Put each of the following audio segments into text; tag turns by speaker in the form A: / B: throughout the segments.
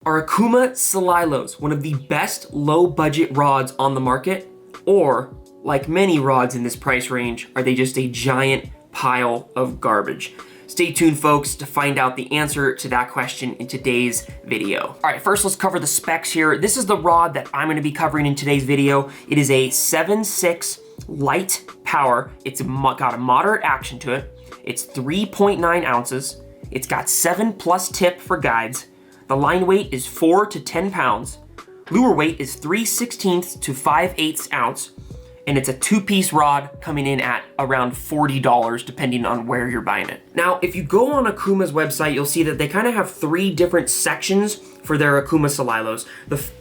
A: Are Okuma Celilos one of the best low budget rods on the market? Or, like many rods in this price range, are they just a giant pile of garbage? Stay tuned, folks, to find out the answer to that question in today's video. All right, first let's cover the specs here. This is the rod that I'm gonna be covering in today's video. It is a 7.6 light power. It's got a moderate action to it. It's 3.9 ounces. It's got 7+ tip for guides. The line weight is 4 to 10 pounds. Lure weight is 3/16 to 5/8 ounce. And it's a 2-piece rod coming in at around $40 depending on where you're buying it. Now, if you go on Okuma's website, you'll see that they kind of have 3 different sections for their Okuma Celilos.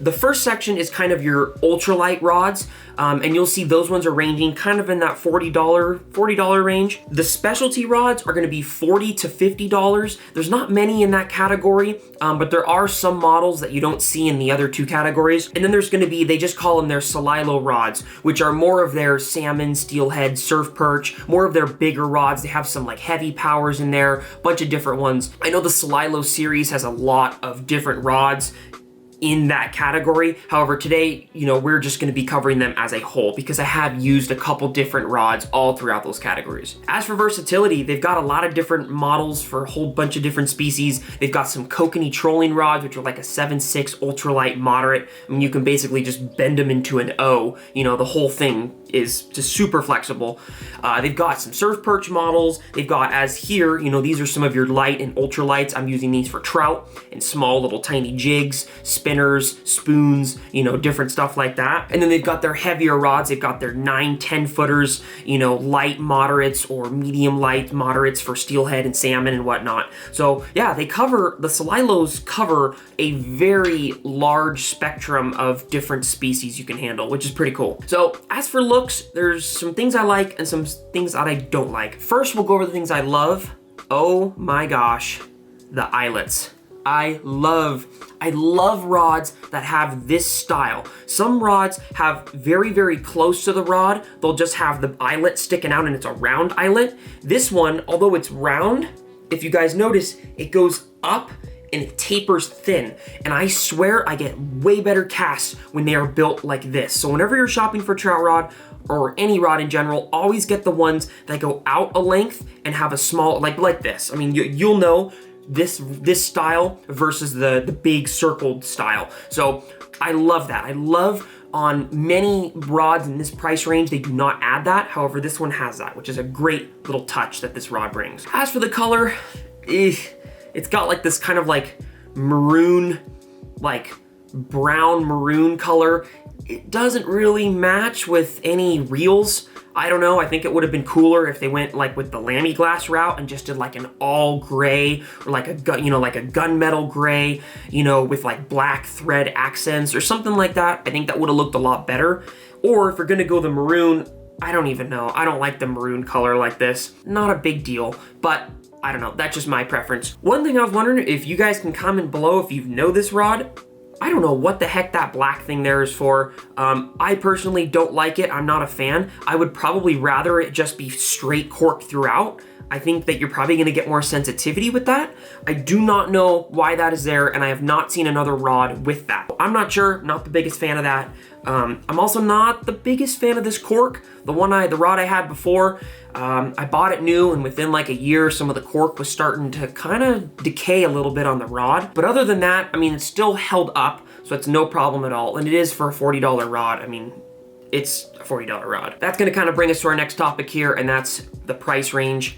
A: The first section is kind of your ultralight rods, and you'll see those ones are ranging kind of in that $40 range. The specialty rods are gonna be $40 to $50. There's not many in that category, but there are some models that you don't see in the other 2 categories. And then there's gonna be, they just call them their Celilo rods, which are more of their salmon, steelhead, surf perch, more of their bigger rods. They have some like heavy powers in there, a bunch of different ones. I know the Celilo series has a lot of different rods in that category. However, today, we're just gonna be covering them as a whole because I have used a couple different rods all throughout those categories. As for versatility, they've got a lot of different models for a whole bunch of different species. They've got some kokanee trolling rods, which are like a 7.6 ultralight moderate. I mean, you can basically just bend them into an O. The whole thing is just super flexible. They've got some surf perch models. They've got, as here, these are some of your light and ultralights. I'm using these for trout and small little tiny jigs, spinners, spoons, different stuff like that. And then they've got their heavier rods. They've got their 9-10 footers, light moderates or medium light moderates for steelhead and salmon and whatnot. So yeah, the Celilos cover a very large spectrum of different species you can handle, which is pretty cool. So as for looks, there's some things I like and some things that I don't like. First, we'll go over the things I love. Oh my gosh, the eyelets. I love rods that have this style. Some rods have very, very close to the rod. They'll just have the eyelet sticking out and it's a round eyelet. This one, although it's round, if you guys notice, it goes up and it tapers thin. And I swear I get way better casts when they are built like this. So whenever you're shopping for trout rod or any rod in general, always get the ones that go out a length and have a small, like this. I mean, you'll know this style versus the big circled style. So I love that. I love on many rods in this price range, they do not add that. However, this one has that, which is a great little touch that this rod brings. As for the color, it's got like this kind of like maroon, like brown maroon color. It doesn't really match with any reels. I don't know, I think it would have been cooler if they went like with the Lamy glass route and just did like an all gray or like a gunmetal gray, with like black thread accents or something like that. I think that would have looked a lot better. Or if you're gonna go the maroon, I don't even know. I don't like the maroon color like this. Not a big deal, but I don't know, that's just my preference. One thing I was wondering if you guys can comment below if you know this rod. I don't know what the heck that black thing there is for. I personally don't like it. I'm not a fan. I would probably rather it just be straight cork throughout. I think that you're probably gonna get more sensitivity with that. I do not know why that is there, and I have not seen another rod with that. I'm not sure, not the biggest fan of that. I'm also not the biggest fan of this cork. The rod I had before, I bought it new, and within like a year, some of the cork was starting to kind of decay a little bit on the rod. But other than that, I mean, it's still held up, so it's no problem at all. And it is for a $40 rod. I mean, it's a $40 rod. That's gonna kind of bring us to our next topic here, and that's the price range.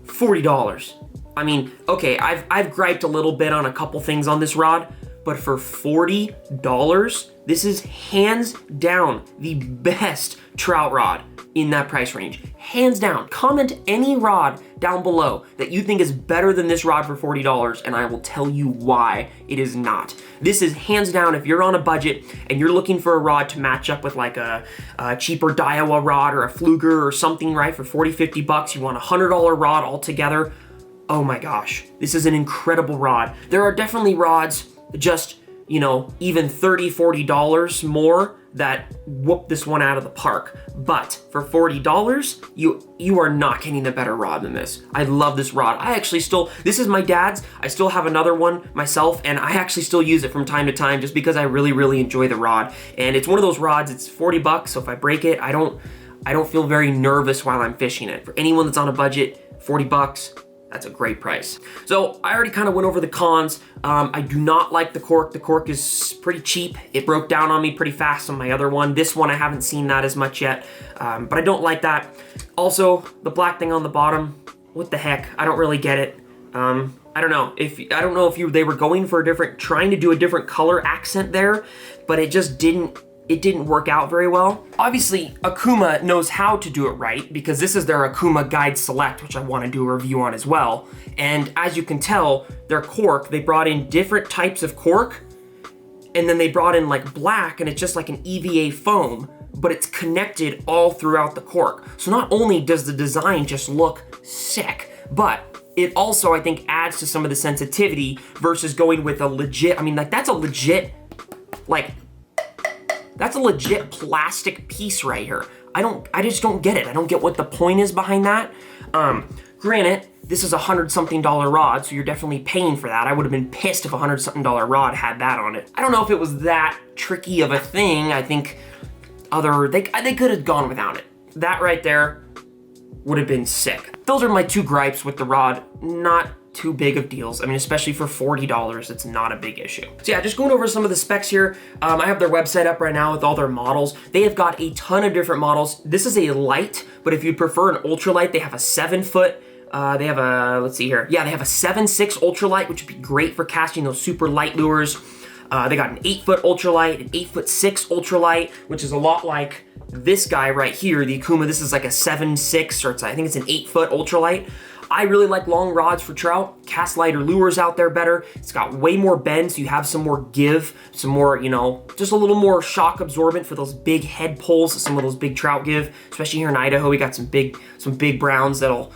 A: $40. I mean, okay, I've griped a little bit on a couple things on this rod, but for $40, this is hands down the best trout rod in that price range. Hands down. Comment any rod down below that you think is better than this rod for $40, and I will tell you why it is not. This is hands down, if you're on a budget and you're looking for a rod to match up with like a cheaper Daiwa rod or a Fluger or something, right, for 40, 50 bucks, you want a $100 rod altogether. Oh my gosh, this is an incredible rod. There are definitely rods just, even $30, $40 more that whooped this one out of the park. But for $40, you are not getting a better rod than this. I love this rod. I actually still, this is my dad's. I still have another one myself, and I actually still use it from time to time just because I really, really enjoy the rod. And it's one of those rods, it's 40 bucks, so if I break it, I don't feel very nervous while I'm fishing it. For anyone that's on a budget, 40 bucks, that's a great price. So I already kind of went over the cons. I do not like the cork. The cork is pretty cheap. It broke down on me pretty fast on my other one. This one, I haven't seen that as much yet, but I don't like that. Also, the black thing on the bottom, what the heck? I don't really get it. I don't know if they were going for trying to do a different color accent there, but it just didn't work out very well. Obviously, Okuma knows how to do it right because this is their Okuma Guide Select, which I want to do a review on as well. And as you can tell, their cork, they brought in different types of cork, and then they brought in like black, and it's just like an EVA foam, but it's connected all throughout the cork. So not only does the design just look sick, but it also, I think, adds to some of the sensitivity versus going with a legit, I mean, like that's a legit plastic piece right here. I just don't get it. I don't get what the point is behind that. Granted, this is $100-something rod, so you're definitely paying for that. I would have been pissed if $100-something rod had that on it. I don't know if it was that tricky of a thing. I think they could have gone without it. That right there would have been sick. Those are my two gripes with the rod. Not too big of deals. I mean, especially for $40, it's not a big issue. So yeah, just going over some of the specs here. I have their website up right now with all their models. They have got a ton of different models. This is a light, but if you prefer an ultralight, they have a 7-foot. They have a, let's see here. Yeah, they have a 7.6 ultralight, which would be great for casting those super light lures. They got an 8-foot ultralight, an 8'6" ultralight, which is a lot like this guy right here, the Okuma. This is like a 7.6, or I think it's an 8-foot ultralight. I really like long rods for trout, cast lighter lures out there better. It's got way more bend, so you have some more give, some more, just a little more shock absorbent for those big head pulls, some of those big trout give, especially here in Idaho. We got some big browns that'll,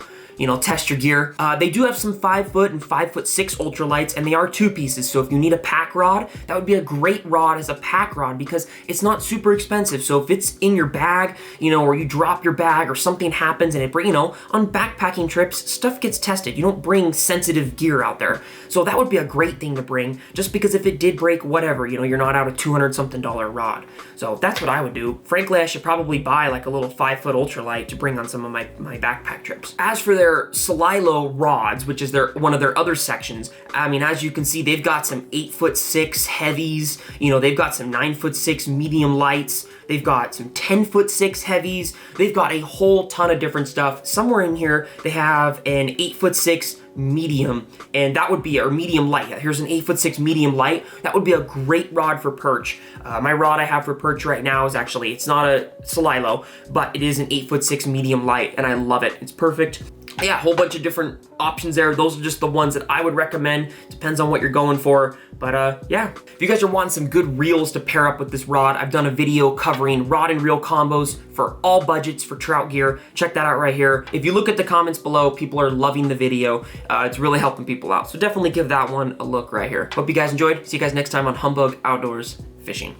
A: test your gear. They do have some 5-foot and 5'6" ultralights, and they are 2 pieces. So if you need a pack rod, that would be a great rod as a pack rod because it's not super expensive. So if it's in your bag, or you drop your bag or something happens and it, on backpacking trips, stuff gets tested. You don't bring sensitive gear out there. So that would be a great thing to bring just because if it did break, whatever, you're not out a $200-something rod. So that's what I would do. Frankly, I should probably buy like a little 5-foot ultralight to bring on some of my backpack trips. As for their Celilo rods, which is one of their other sections, I mean, as you can see, they've got some 8'6" heavies, they've got some 9'6" medium lights, they've got some 10'6" heavies, they've got a whole ton of different stuff. Somewhere in here, they have an 8'6" medium, and that would be a medium light. Here's an 8'6" medium light. That would be a great rod for perch. My rod I have for perch right now is actually, it's not a Celilo, but it is an 8'6" medium light, and I love it. It's perfect. Yeah, a whole bunch of different options there. Those are just the ones that I would recommend. Depends on what you're going for. But yeah, if you guys are wanting some good reels to pair up with this rod, I've done a video covering rod and reel combos for all budgets for trout gear. Check that out right here. If you look at the comments below, people are loving the video. It's really helping people out. So definitely give that one a look right here. Hope you guys enjoyed. See you guys next time on Humbug Outdoors Fishing.